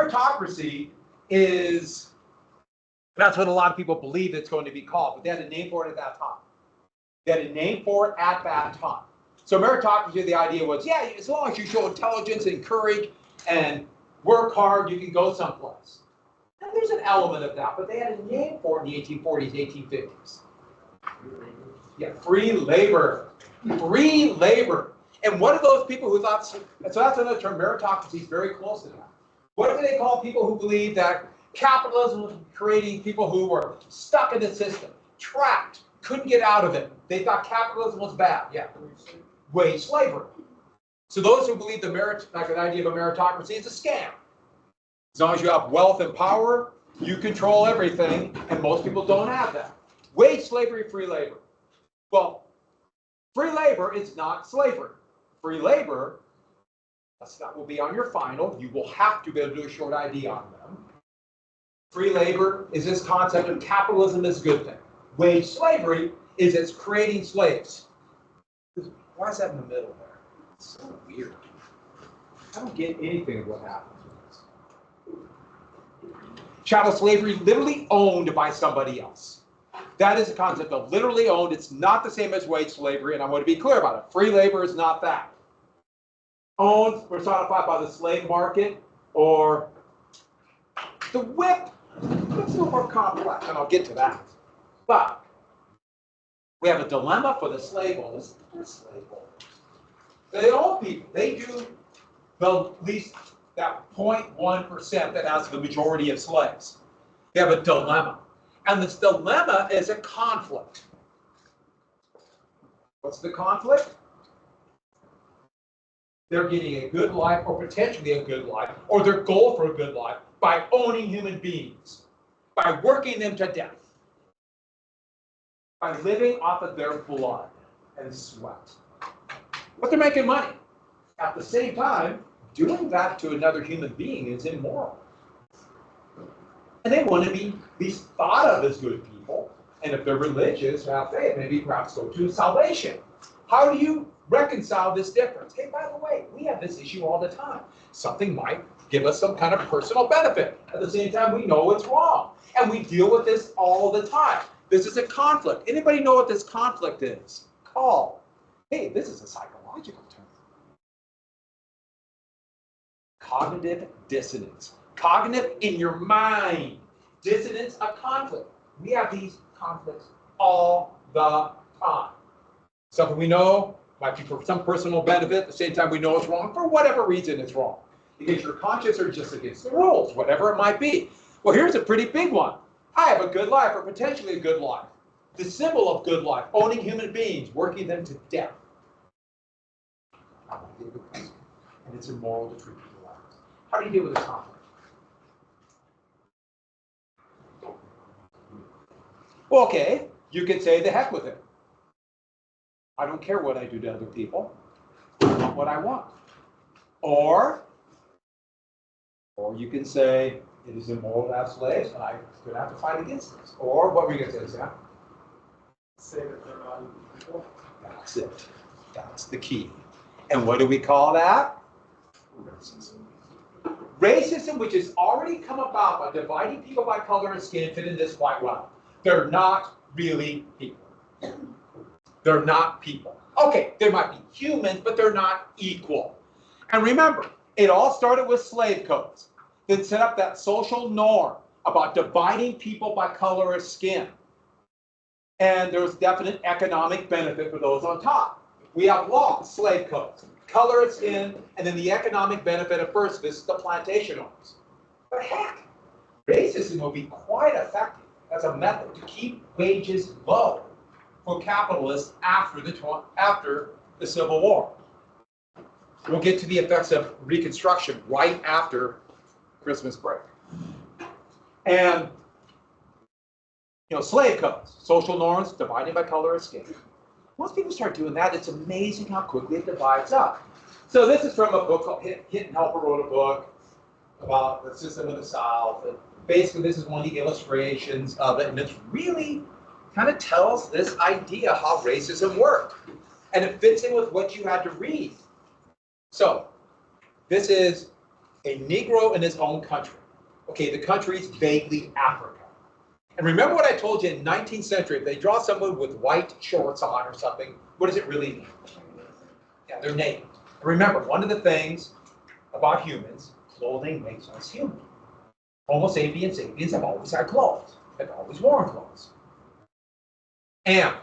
meritocracy is, that's what a lot of people believe it's going to be called, but they had a name for it at that time. They had a name for it at that time. So meritocracy, the idea was, yeah, as long as you show intelligence and courage and work hard, you can go someplace. And there's an element of that, but they had a name for it in the 1840s, 1850s. Yeah, free labor. Free labor. And what are those people who thought, so that's another term, meritocracy is very close to that. What do they call people who believe that capitalism was creating people who were stuck in the system, trapped, couldn't get out of it? They thought capitalism was bad. Yeah. Wage slavery. So those who believe the idea of a meritocracy is a scam. As long as you have wealth and power, you control everything, and most people don't have that. Wage slavery, free labor. Well, free labor is not slavery. Free labor, that will be on your final. You will have to be able to do a short ID on them. Free labor is this concept of capitalism is a good thing. Wage slavery is it's creating slaves. Why is that in the middle there? It's so weird. I don't get anything of what happens with this. Chattel slavery, literally owned by somebody else. That is a concept of literally owned. It's not the same as wage slavery, and I want to be clear about it. Free labor is not that. Owned, personified by the slave market, or the whip. That's a little more complex, and I'll get to that. But we have a dilemma for the slave owners. They're slave owners. They own people. They do at least that 0.1% that has the majority of slaves. They have a dilemma. And this dilemma is a conflict. What's the conflict? They're getting a good life, or potentially a good life, or their goal for a good life, by owning human beings, by working them to death, by living off of their blood and sweat. But they're making money. At the same time, doing that to another human being is immoral. And they want to be thought of as good people. And if they're religious, have faith, maybe perhaps go to salvation. How do you reconcile this difference? Hey, by the way, we have this issue all the time. Something might give us some kind of personal benefit. At the same time, we know it's wrong. And we deal with this all the time. This is a conflict. Anybody know what this conflict is? Call. Hey, this is a psychological term. Cognitive dissonance. Cognitive in your mind. Dissonance, a conflict. We have these conflicts all the time. Something we know might be for some personal benefit. At the same time, we know it's wrong. For whatever reason, it's wrong. Against your conscience or just against the rules, whatever it might be. Well, here's a pretty big one. I have a good life, or potentially a good life. The symbol of good life, owning human beings, working them to death. And it's immoral to treat people like this. How do you deal with this conflict? Well, okay, you could say the heck with it. I don't care what I do to other people. I want what I want. Or you can say, it is immoral to have slaves, and I'm going to have to fight against this. Or, what were you going to say, Sam? Say that they're not equal. That's it. That's the key. And what do we call that? Racism. Racism, which has already come about by dividing people by color and skin, fit in this quite well. They're not really people. They're not people. Okay, they might be humans, but they're not equal. And remember, it all started with slave codes that set up that social norm about dividing people by color or skin. And there was definite economic benefit for those on top. We have laws, slave codes, color of skin, and then the economic benefit of first, this is the plantation owners. But heck, racism will be quite effective as a method to keep wages low for capitalists after the Civil War. We'll get to the effects of Reconstruction right after Christmas break. And, slave codes, social norms, divided by color of skin. Once people start doing that, it's amazing how quickly it divides up. So this is from a book called Hinton Helper wrote a book about the system of the South. And basically, this is one of the illustrations of it, and it's really kind of tells this idea how racism worked. And it fits in with what you had to read. So, this is a Negro in his own country. Okay, the country's vaguely Africa. And remember what I told you in 19th century, if they draw someone with white shorts on or something, what does it really mean? Yeah, they're naked. And remember, one of the things about humans, clothing makes us human. Homo sapiens sapiens have always had clothes. They've always worn clothes. And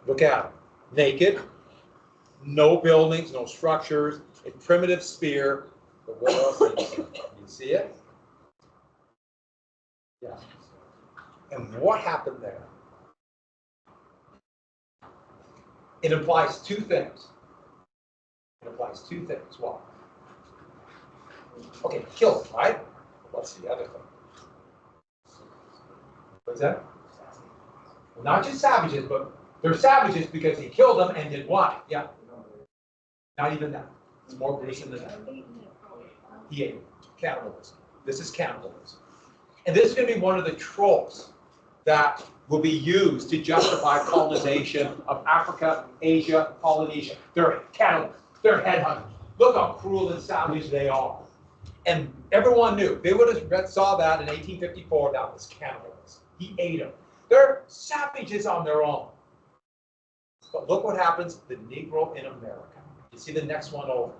look at them. Naked, no buildings, no structures, a primitive sphere. But what else do you see? You see it? Yeah. And what happened there? It implies two things. It implies two things. What? Okay, kill them, right? What's the other thing? What's that? Well, not just savages, but they're savages because he killed them and did what? Yeah. Not even that. It's more gruesome than that. He ate cannibalism. This is cannibalism. And this is going to be one of the tropes that will be used to justify colonization of Africa, Asia, Polynesia. They're cannibals. They're headhunters. Look how cruel and savage they are. And everyone knew. They would have saw that in 1854. That was cannibalism. He ate them. They're savages on their own. But look what happens to the Negro in America. You see the next one over.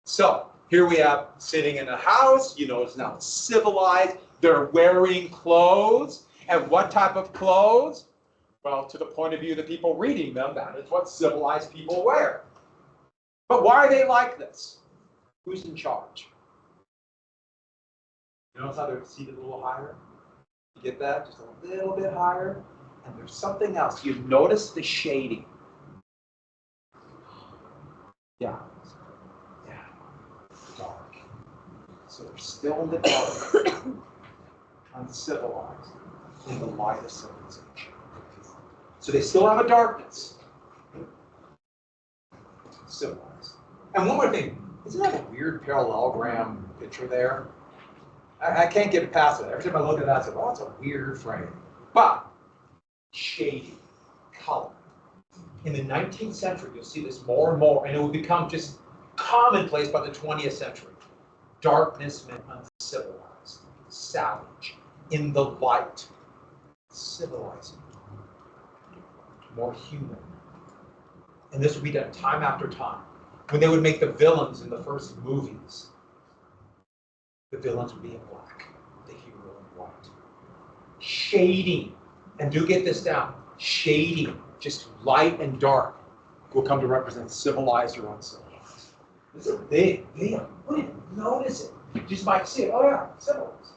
So here we have sitting in a house. You know, it's now civilized. They're wearing clothes. And what type of clothes? Well, to the point of view of the people reading them, that is what civilized people wear. But why are they like this? Who's in charge? You notice how they're seated a little higher? You get that? Just a little bit higher. And there's something else. You notice the shading. Yeah. Yeah. Dark. So they're still in the dark. Uncivilized. In the light of civilization. So they still have a darkness. Civilized. And one more thing. Isn't that a weird parallelogram picture there? I can't get past it. Every time I look at that, I say, oh, it's a weird frame. But shading, color. In the 19th century, you'll see this more and more, and it will become just commonplace by the 20th century. Darkness meant uncivilized, savage, in the light, civilizing, more human. And this will be done time after time. When they would make the villains in the first movies, the villains would be in black, the hero in white. Shading, and do get this down, shading, just light and dark, will come to represent civilized or uncivilized. This is a big deal. We didn't notice it. You just might see it. Oh yeah, civilized.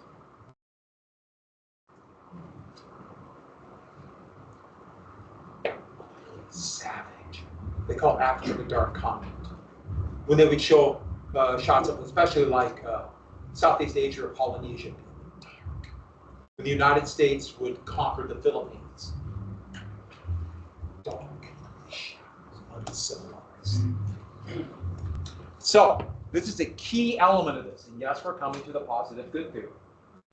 Savage. They call Africa the dark continent. When they would show shots of, especially like Southeast Asia or Polynesia, dark. When the United States would conquer the Philippines, dark, uncivilized. So this is a key element of this, and yes, we're coming to the positive good theory.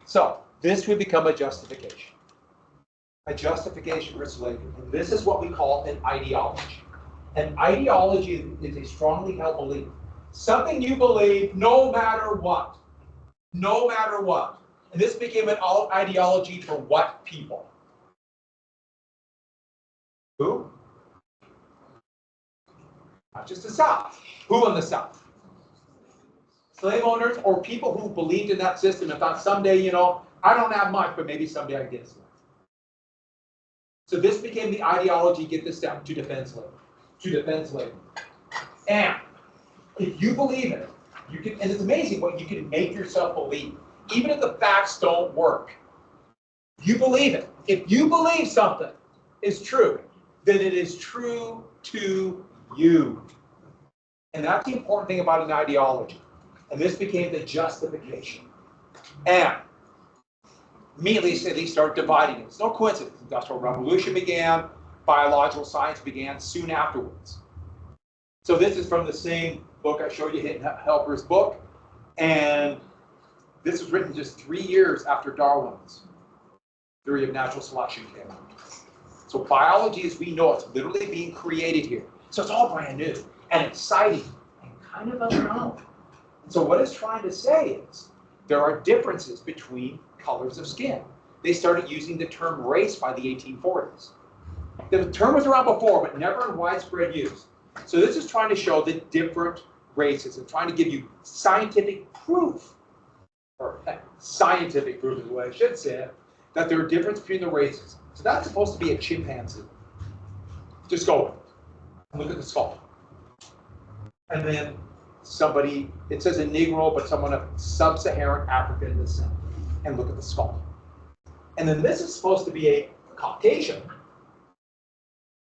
So this would become a justification for slavery, and this is what we call an ideology. An ideology is a strongly held belief, something you believe no matter what, no matter what. And this became an ideology for what people? Who? Not just the South. Who in the South? Slave owners or people who believed in that system and thought someday, you know, I don't have much, but maybe someday I get some. So this became the ideology, get this down, to defend slavery. To defend slavery. And if you believe it, you can, and it's amazing what you can make yourself believe. Even if the facts don't work, you believe it. If you believe something is true, then it is true to you. And that's the important thing about an ideology. And this became the justification. And immediately they start dividing it. It's no coincidence. The Industrial Revolution began, biological science began soon afterwards. So this is from the same book I showed you, Hinton Helper's book. And this was written just 3 years after Darwin's theory of natural selection came out. So biology as we know it's literally being created here. So it's all brand new and exciting and kind of unknown. So what it's trying to say is there are differences between colors of skin. They started using the term race by the 1840s. The term was around before, but never in widespread use. So this is trying to show the different races and trying to give you scientific proof, or scientific proof is the way I should say it, that there are differences between the races. So that's supposed to be a chimpanzee. Just go with it. Look at the skull. And then somebody, it says a Negro, but someone of sub-Saharan African descent. And look at the skull. And then this is supposed to be a Caucasian.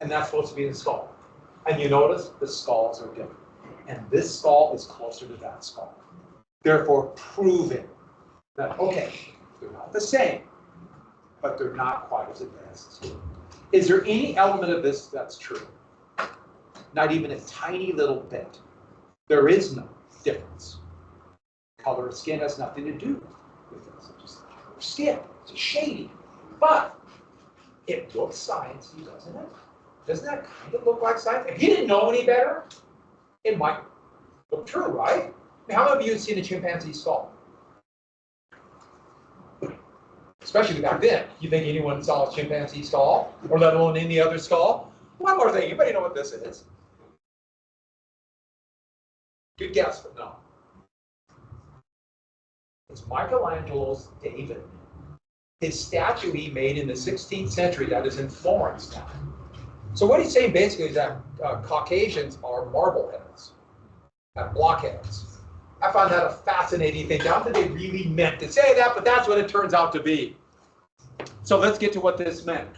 And that's supposed to be the skull. And you notice the skulls are different. And this skull is closer to that skull. Therefore, proving that, okay, they're not the same, but they're not quite as advanced as you. Is there any element of this that's true? Not even a tiny little bit. There is no difference. Color of skin has nothing to do with this. It's just the color of skin. It's a shading. But it looks sciencey, doesn't it? Doesn't that kind of look like science? If you didn't know any better, it might look true, right? How many of you have seen a chimpanzee skull? Especially back then. You think anyone saw a chimpanzee skull, or let alone any other skull? One more thing, anybody know what this is? Good guess, but no. It's Michelangelo's David. His statue he made in the 16th century that is in Florence now. So what he's saying basically is that Caucasians are marbleheads, blockheads. I found that a fascinating thing. Not that they really meant to say that, but that's what it turns out to be. So let's get to what this meant.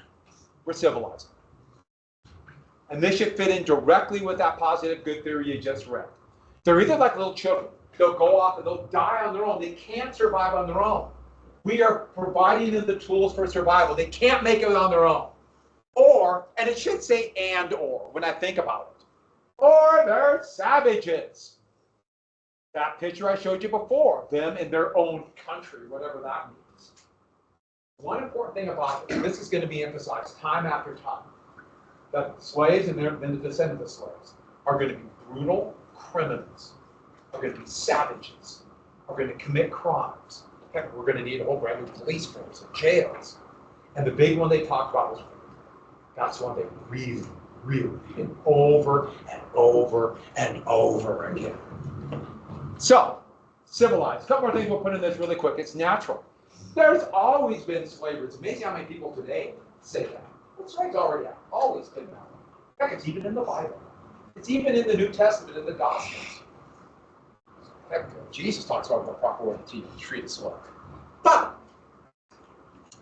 We're civilized. And this should fit in directly with that positive good theory you just read. They're either like little children. They'll go off and they'll die on their own. They can't survive on their own. We are providing them the tools for survival. They can't make it on their own. Or, and it should say and or when I think about it. Or they're savages. That picture I showed you before, them in their own country, whatever that means. One important thing about this, this is going to be emphasized time after time, that slaves and the descendants of slaves are going to be brutal criminals, are going to be savages, are going to commit crimes. Heck, we're going to need a whole brand new police force and jails. And the big one they talked about was that's one they really, really did over and over and over again. So, civilized. A couple more things we'll put in this really quick. It's natural. There's always been slavery. It's amazing how many people today say that. Well, slavery's already always been that way. Heck, it's even in the Bible. It's even in the New Testament, in the Gospels. Heck, Jesus talks about the proper way to treat a slave. But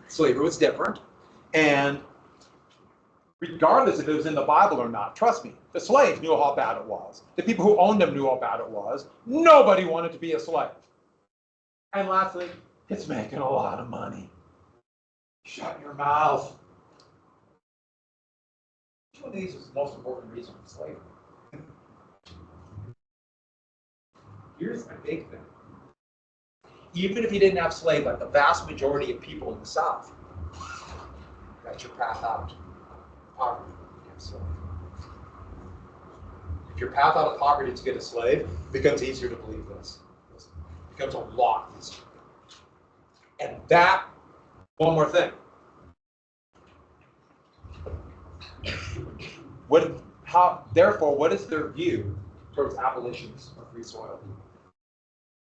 slavery was different, and regardless if it was in the Bible or not, trust me, the slaves knew how bad it was. The people who owned them knew how bad it was. Nobody wanted to be a slave. And lastly, it's making a lot of money. Shut your mouth. Which one of these is the most important reason for slavery? Here's my big thing. Even if you didn't have slavery, like the vast majority of people in the South, that's your path out. Poverty. If your path out of poverty is to get a slave, it becomes easier to believe this. It becomes a lot easier. And that, one more thing. Therefore, what is their view towards abolitions of free soil?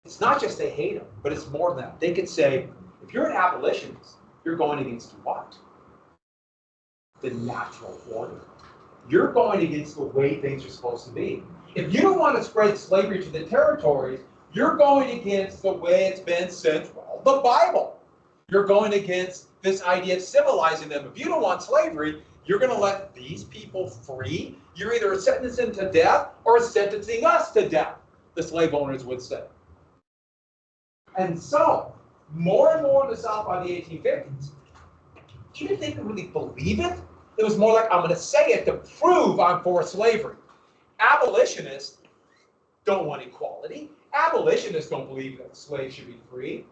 It's not just they hate them, but it's more than that. They could say, if you're an abolitionist, you're going against what? The natural order. You're going against the way things are supposed to be. If you don't want to spread slavery to the territories, you're going against the way it's been since, well, the Bible. You're going against this idea of civilizing them. If you don't want slavery, you're going to let these people free. You're either sentencing them to death or sentencing us to death, the slave owners would say. And so, more and more in the South by the 1850s, you didn't think they really believe it? It was more like, I'm going to say it to prove I'm for slavery. Abolitionists don't want equality. Abolitionists don't believe that slaves should be free.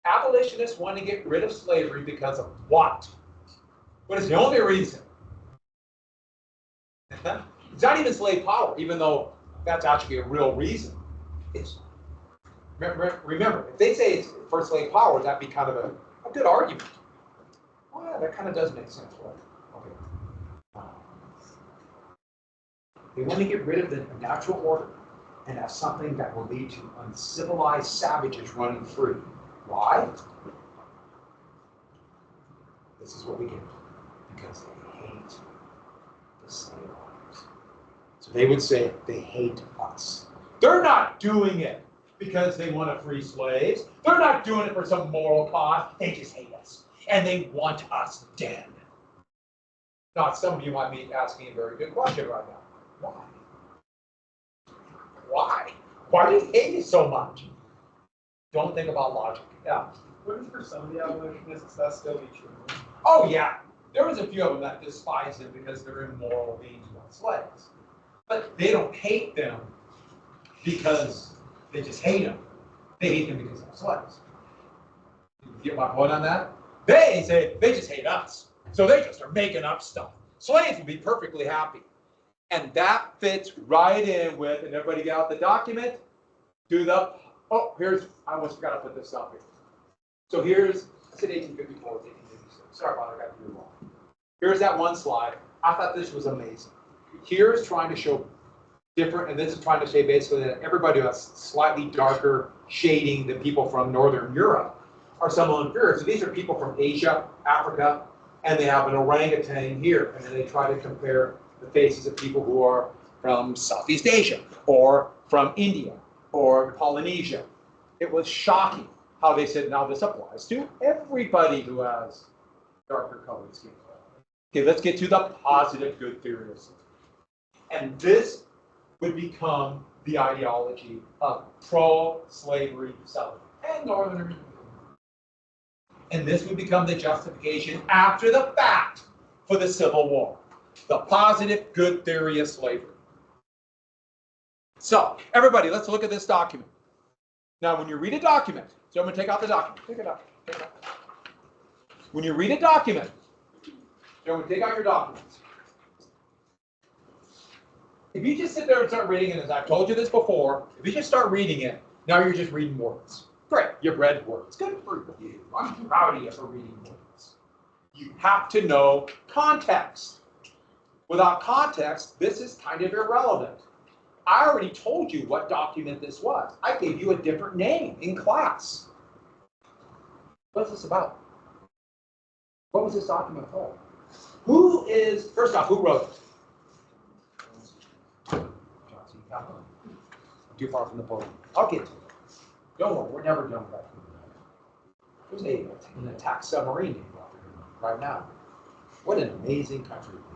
Abolitionists want to get rid of slavery because of what? What is the only reason? It's not even slave power, even though that's actually a real reason. It's Remember, if they say it's for slave power, that'd be kind of a good argument. Oh yeah, that kind of does make sense, right? Okay. They want to get rid of the natural order and have something that will lead to uncivilized savages running free. Why? This is what we get. Because they hate the slave owners. So they would say they hate us. They're not doing it because they want to free slaves. They're not doing it for some moral cause. They just hate us. And they want us dead. Now, some of you might be asking a very good question right now. Why? Why? Why do they hate us so much? Don't think about logic. Yeah. Wouldn't for some of the abolitionists that still be true? Oh, yeah. There was a few of them that despise them because they're immoral beings who are slaves. But they don't hate them because they just hate them. They hate them because they're slaves. You get my point on that? They say they just hate us. So they just are making up stuff. Slaves would be perfectly happy. And that fits right in with, and everybody get out the document, do the, oh, here's, I almost forgot to put this up here. So here's, I said 1854, 1856. Sorry about it, I got the year wrong. Here's that one slide. I thought this was amazing. Here's trying to show different, and this is trying to say basically that everybody who has slightly darker shading than people from Northern Europe are somewhat inferior. So these are people from Asia, Africa, and they have an orangutan here. And then they try to compare the faces of people who are from Southeast Asia, or from India, or Polynesia. It was shocking how they said, now this applies to everybody who has darker colored skin. Okay, let's get to the positive good theories. And this would become the ideology of pro-slavery Southern and Northern. And this would become the justification after the fact for the Civil War. The positive good theory of slavery. So, everybody, let's look at this document. Now, when you read a document, so I'm going to take out the document. Take it out. Take it out. When you read a document, so I'm going to take out your documents. If you just sit there and start reading it, as I've told you this before, if you just start reading it, now you're just reading words. Great, you've read words. Good for you. I'm proud of you for reading words. You have to know context. Without context, this is kind of irrelevant. I already told you what document this was. I gave you a different name in class. What's this about? What was this document for? Who is, first off, who wrote it? Too far from the podium. I'll get to it. Don't worry, we're never done with that. There's an attack submarine right now. What an amazing country we have.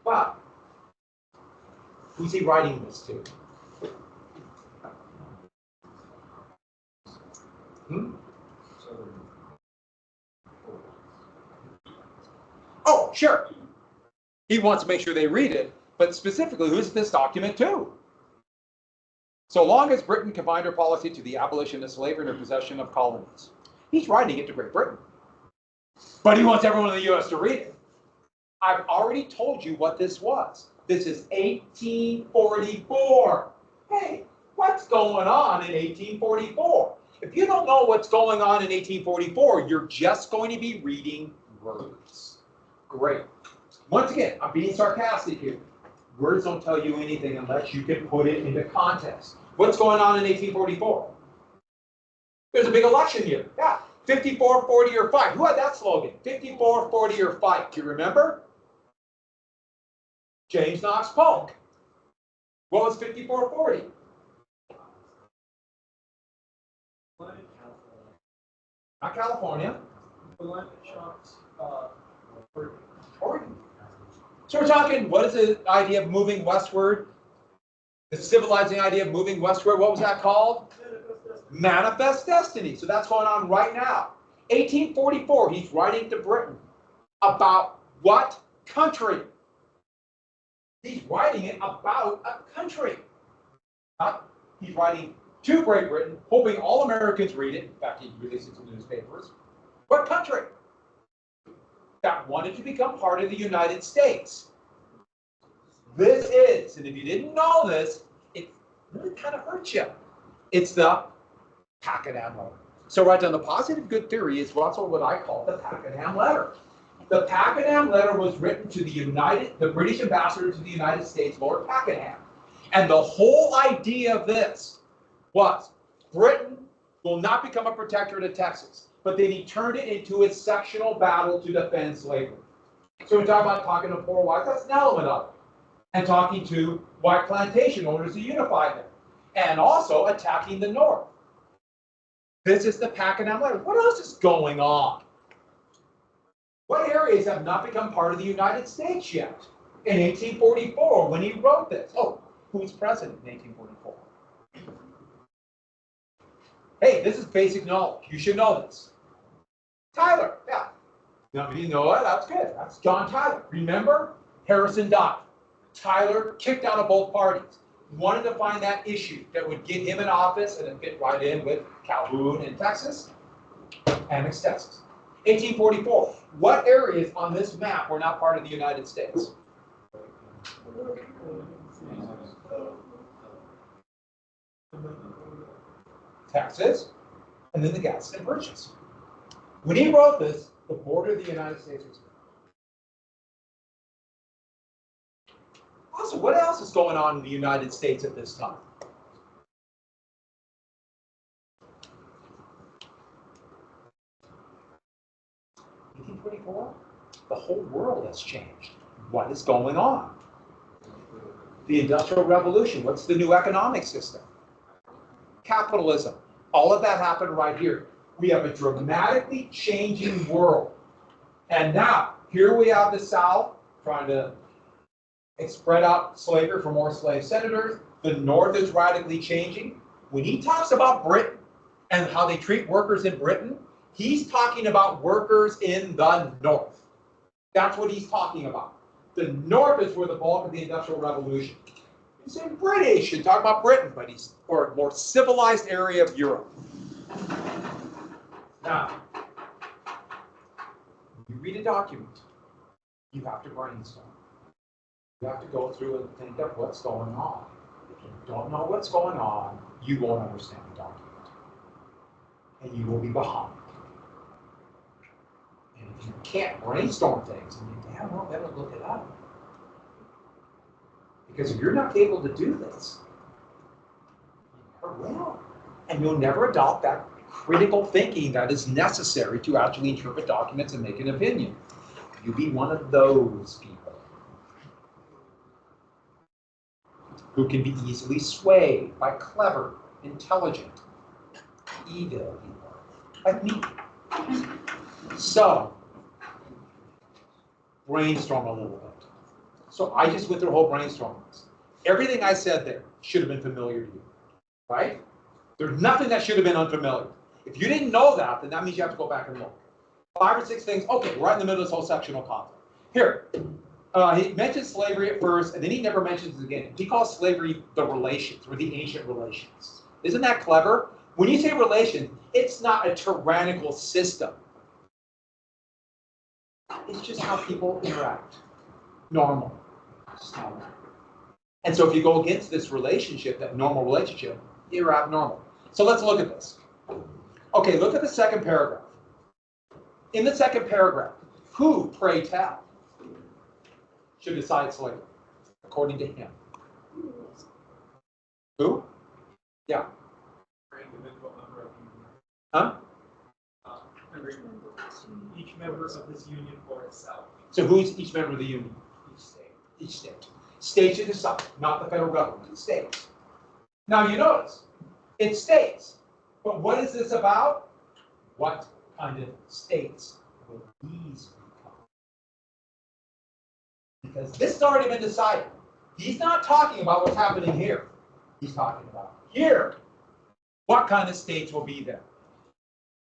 But who's he writing this to? Oh, sure. He wants to make sure they read it, but specifically, who's this document to? So long as Britain confined her policy to the abolition of slavery and her possession of colonies. He's writing it to Great Britain. But he wants everyone in the U.S. to read it. I've already told you what this was. This is 1844. Hey, what's going on in 1844? If you don't know what's going on in 1844, you're just going to be reading words. Great. Once again, I'm being sarcastic here. Words don't tell you anything unless you can put it into context. What's going on in 1844? There's a big election year. Yeah, 54, 40, or fight. Who had that slogan? 54, 40, or fight. Do you remember? James Knox Polk. What was 54, 40? Not California. Oregon. So we're talking, what is the idea of moving westward? The civilizing idea of moving westward, what was that called? Manifest Destiny. So that's going on right now. 1844, he's writing to Britain about what country? He's writing it about a country. He's writing to Great Britain, hoping all Americans read it. In fact, he released it to newspapers. What country? That wanted to become part of the United States. This is, and if you didn't know this, it really kind of hurts you. It's the Pakenham letter. So right down the positive good theory is also what I call the Pakenham letter. The Pakenham letter was written to the British ambassador to the United States, Lord Pakenham. And the whole idea of this was Britain will not become a protectorate of Texas, but then he turned it into a sectional battle to defend slavery. So we talk about talking to poor whites, that's an element of it. And talking to white plantation owners to unify them. And also attacking the North. This is the Pakenham letter. What else is going on? What areas have not become part of the United States yet? In 1844, when he wrote this. Oh, who's president in 1844? Hey, this is basic knowledge. You should know this. Tyler, yeah. Now, you know what? That's good. That's John Tyler. Remember? Harrison died. Tyler kicked out of both parties. Wanted to find that issue that would get him in office and then fit right in with Calhoun in Texas, annexed Texas. 1844. What areas on this map were not part of the United States? Texas, and then the Gadsden Purchase. When he wrote this, the border of the United States was. Also, what else is going on in the United States at this time? The whole world has changed. What is going on? The Industrial Revolution. What's the new economic system? Capitalism. All of that happened right here. We have a dramatically changing world. And now, here we have the South trying to spread out slavery for more slave senators. The North is radically changing. When he talks about Britain and how they treat workers in Britain, he's talking about workers in the North. That's what he's talking about. The North is where the bulk of the Industrial Revolution. He's saying British, and talk about Britain, but he's or a more civilized area of Europe. Now, when you read a document, you have to brainstorm. You have to go through and think of what's going on. If you don't know what's going on, you won't understand the document. And you will be behind. And if you can't brainstorm things, then you damn well better look it up. Because if you're not able to do this, you never will. And you'll never adopt that critical thinking that is necessary to actually interpret documents and make an opinion. You'll be one of those people who can be easily swayed by clever, intelligent, evil people like me. So, brainstorm a little bit. So I just went through a whole brainstorm. Everything I said there should have been familiar to you, right? There's nothing that should have been unfamiliar. If you didn't know that, then that means you have to go back and look. 5 or 6 things, okay, right in the middle of this whole sectional conflict. Here, he mentions slavery at first, and then he never mentions it again. He calls slavery the relations, or the ancient relations. Isn't that clever? When you say relations, it's not a tyrannical system. It's just how people interact. Normal. Just normal. And so if you go against this relationship, that normal relationship, you're abnormal. So let's look at this. Okay, look at the second paragraph. In the second paragraph, who, pray tell, should decide slavery, according to him? Who? Yeah. Huh? Each member of this union for itself. So who's each member of the union? Each state. Each state. States should decide, not the federal government, states. Now you notice, it's states. But what is this about? What kind of states will these become? Because this has already been decided. He's not talking about what's happening here. He's talking about here. What kind of states will be there?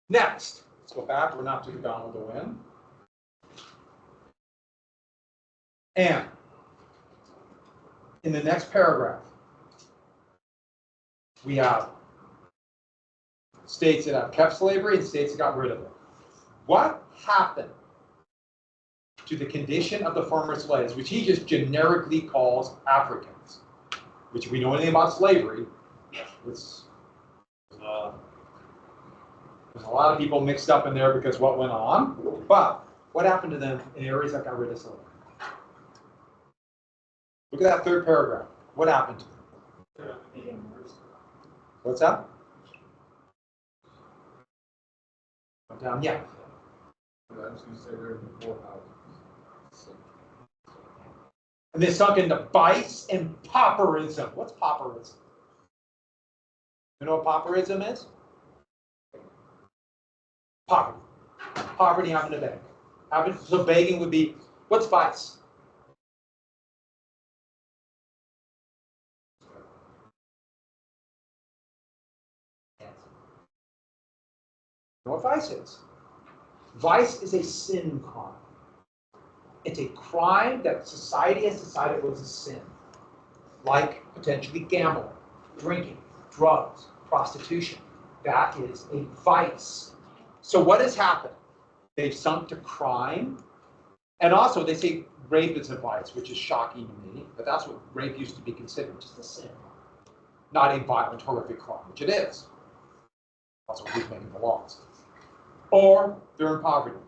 Next, let's go back. We're not to the Gone with the Wind. And in the next paragraph, we have states that have kept slavery and states that got rid of it. What happened to the condition of the former slaves, which he just generically calls Africans, which if we know anything about slavery, it's There's a lot of people mixed up in there because what went on. But what happened to them in areas that got rid of slavery? Look at that third paragraph. What happened to them? What's that? Down, yeah. I was going to say they're in the poorhouse. And they sunk into vice and pauperism. What's pauperism? You know what pauperism is? Poverty. Poverty having to beg. So begging would be, what's vice? You know what vice is? Vice is a sin crime. It's a crime that society has decided was a sin, like potentially gambling, drinking, drugs, prostitution. That is a vice. So what has happened? They've sunk to crime, and also they say rape is a vice, which is shocking to me, but that's what rape used to be considered, just a sin, not a violent, horrific crime, which it is. That's what who's making the laws. Or they're in poverty.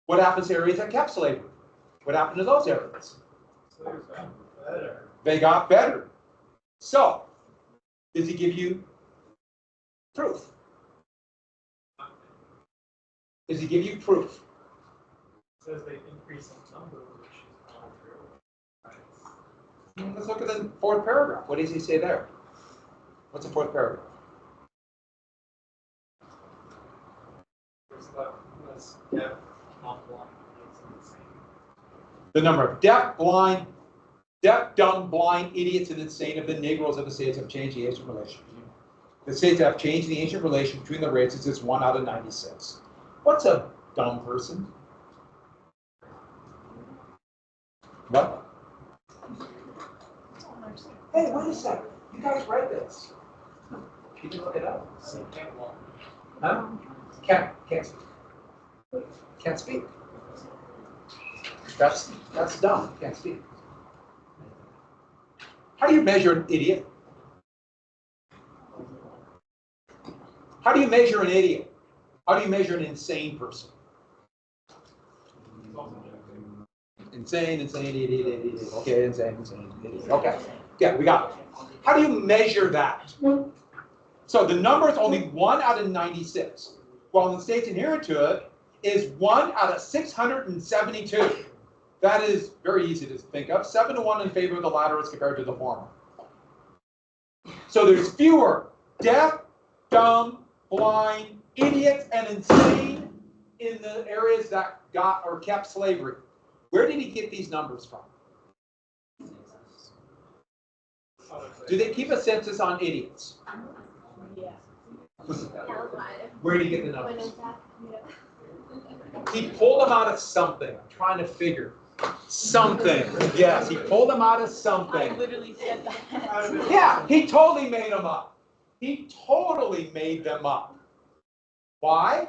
What happens to areas that kept slavery? What happened to those areas? Slaves got better. They got better. So, does he give you proof? Does he give you proof? It says they increase in number, which is not true. Let's look at the fourth paragraph. What does he say there? What's the fourth paragraph? There's about less deaf, not blind, it's insane. The number of deaf, dumb, blind, idiots, and insane of the Negroes of the states have changed the ancient relation. The states have changed the ancient relation between the races is 1 out of 96. What's a dumb person? What? Hey, wait a second. You guys read this. You can look it up. So can't walk. Huh? Can't speak. Can't speak. That's dumb. Can't speak. How do you measure an idiot? How do you measure an idiot? How do you measure an insane person? Insane, idiot. Okay, insane, idiot. Okay. Yeah, we got it. How do you measure that? So the number is only 1 out of 96. While the states inherent to it is 1 out of 672. That is very easy to think of. 7 to 1 in favor of the latter as compared to the former. So there's fewer deaf, dumb, blind, idiots, and insane in the areas that got or kept slavery. Where did he get these numbers from? Do they keep a census on idiots? Yeah. Where did he get the numbers? He pulled them out of something. I'm trying to figure. Something. Yes, he pulled them out of I something. literally said that. Yeah, he totally made them up. He totally made them up. Why?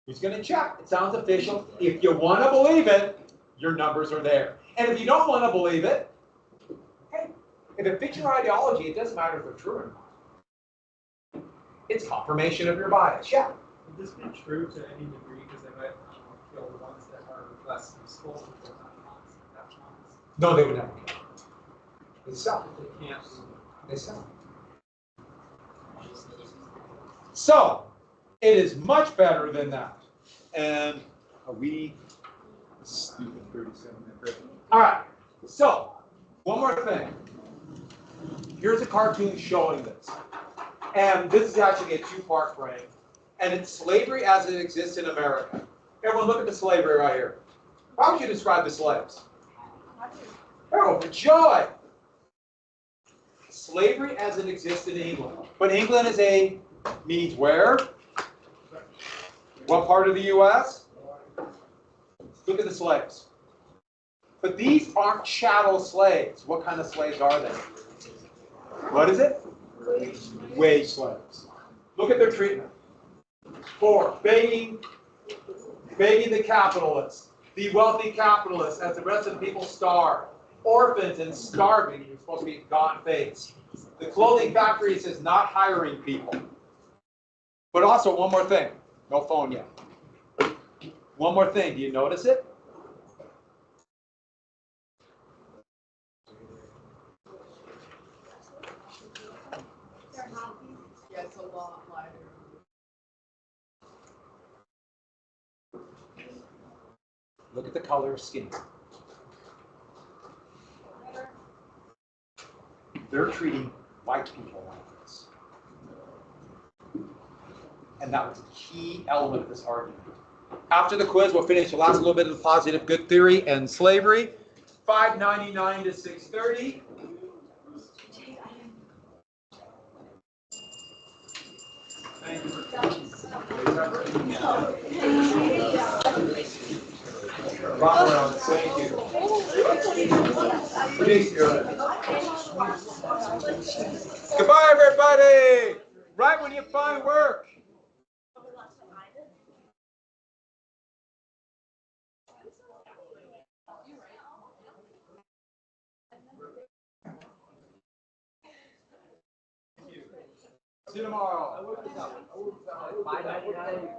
He's going to check. It sounds official. If you want to believe it, your numbers are there. And if you don't want to believe it, hey, if it fits your ideology, it doesn't matter if they're true or not. It's confirmation of your bias. Yeah. Would this be true to any degree? Because they might kill the ones that are less useful, but not ones that have ones. No, they would never kill. They sell. They can't. They sell. So, it is much better than that. And are we stupid 37-minute. All right. So, one more thing. Here's a cartoon showing this. And this is actually a two-part frame. And it's slavery as it exists in America. Everyone look at the slavery right here. How would you describe the slaves? Oh, for joy! Slavery as it exists in England. But England means where? What part of the U.S.? Look at the slaves. But these aren't chattel slaves. What kind of slaves are they? What is it? Wage slaves. Look at their treatment. For begging the capitalists, the wealthy capitalists, as the rest of the people starve. Orphans and starving, you're supposed to be gaunt face. The clothing factory says not hiring people. But also, one more thing. No phone yet. One more thing. Do you notice it? Yeah, it's a lot lighter. Look at the color of skin. They're treating white people like this. And that was a key element of this argument. After the quiz, we'll finish the last little bit of the positive good theory and slavery. 599 to 630. Thank you for coming. Thank you. Goodbye, everybody. Right when you find work. See you tomorrow. 599.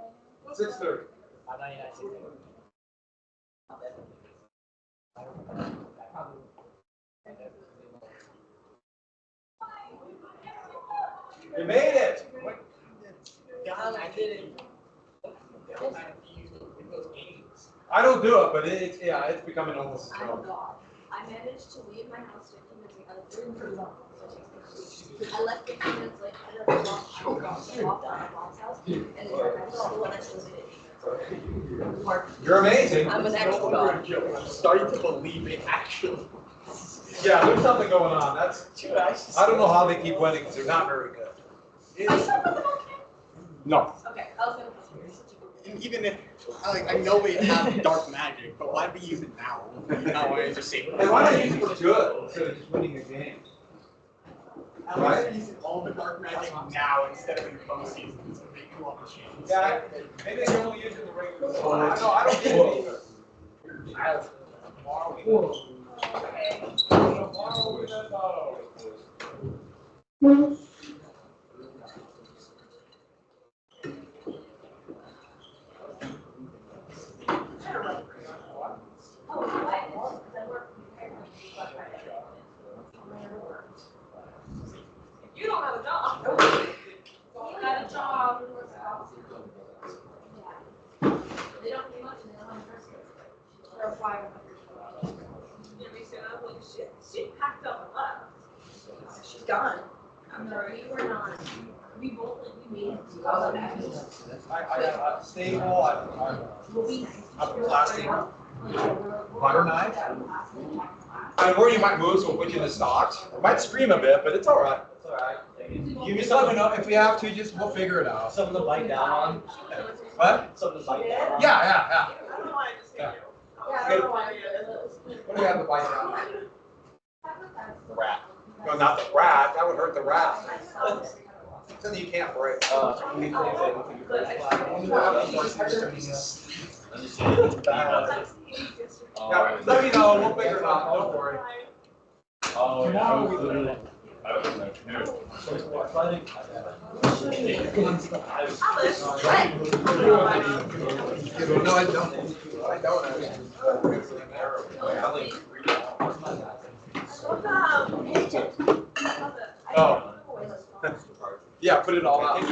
6:30. 599. You made it. I did it. I don't do it, but it's becoming almost a I'm joke. God. I managed to leave my house 15 minutes ago. I left 15 minutes late. I walked out of my mom's house and then went back to school and I still did it. You're amazing. I'm an actual God. I'm starting to believe it actually. Yeah, there's something going on. Dude, I don't know how they keep winning because they're not very good. Are you still with them okay? No. Okay, I was gonna ask you. You're such a good And even if, I know we have dark magic, but why do we use it now? I want to just say. And why not use it for good instead of just winning a game? I want to use all the dark magic now instead of in postseason so they can walk the chains. Yeah, maybe they only use it in the regular season. I don't get it either. Tomorrow we go. Tomorrow we go. You don't have a job. You got a job. They don't do much and they don't have a person. They're a fire. She packed up and left. She's gone. I'm sorry, we were not. We both, we made it. I got a stable, I'm a plastic butter knife. I'm worried you might move, so we'll put you in the stocks. It might scream a bit, but it's all right. It's alright. You just let me know if we have to, we'll figure it out. Something to bite down on. What? Something to bite down on. Yeah. I don't know why I just Yeah. Yeah, I don't know why I did it. What do we have to bite down on? The rat. No, not the rat, that would hurt the rat. Something you can't break. Yeah, let me know, we'll figure it out, don't worry. No, I don't. Oh. Yeah, put it all out.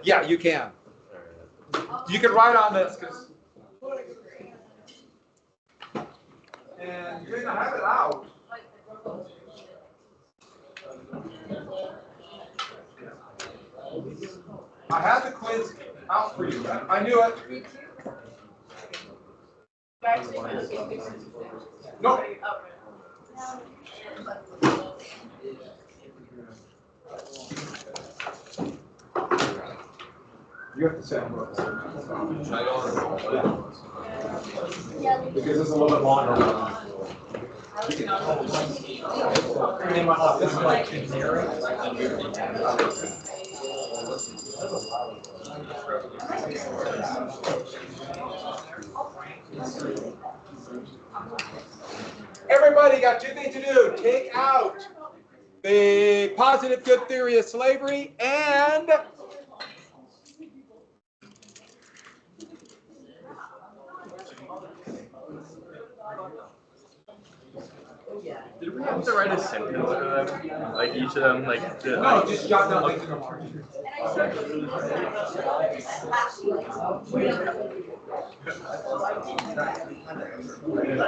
Yeah, you can. You can write on this, because. And you're gonna have it out. I had the quiz out for you. I knew it. Nope. You have to say them. Because it's a little bit longer. This is like everybody got two things to do. Take out the positive good theory of slavery and Did we have to write a sentence for them? Like each of them, like the, No, just jot down things in the margin. And I started looking at this, just flashing lights.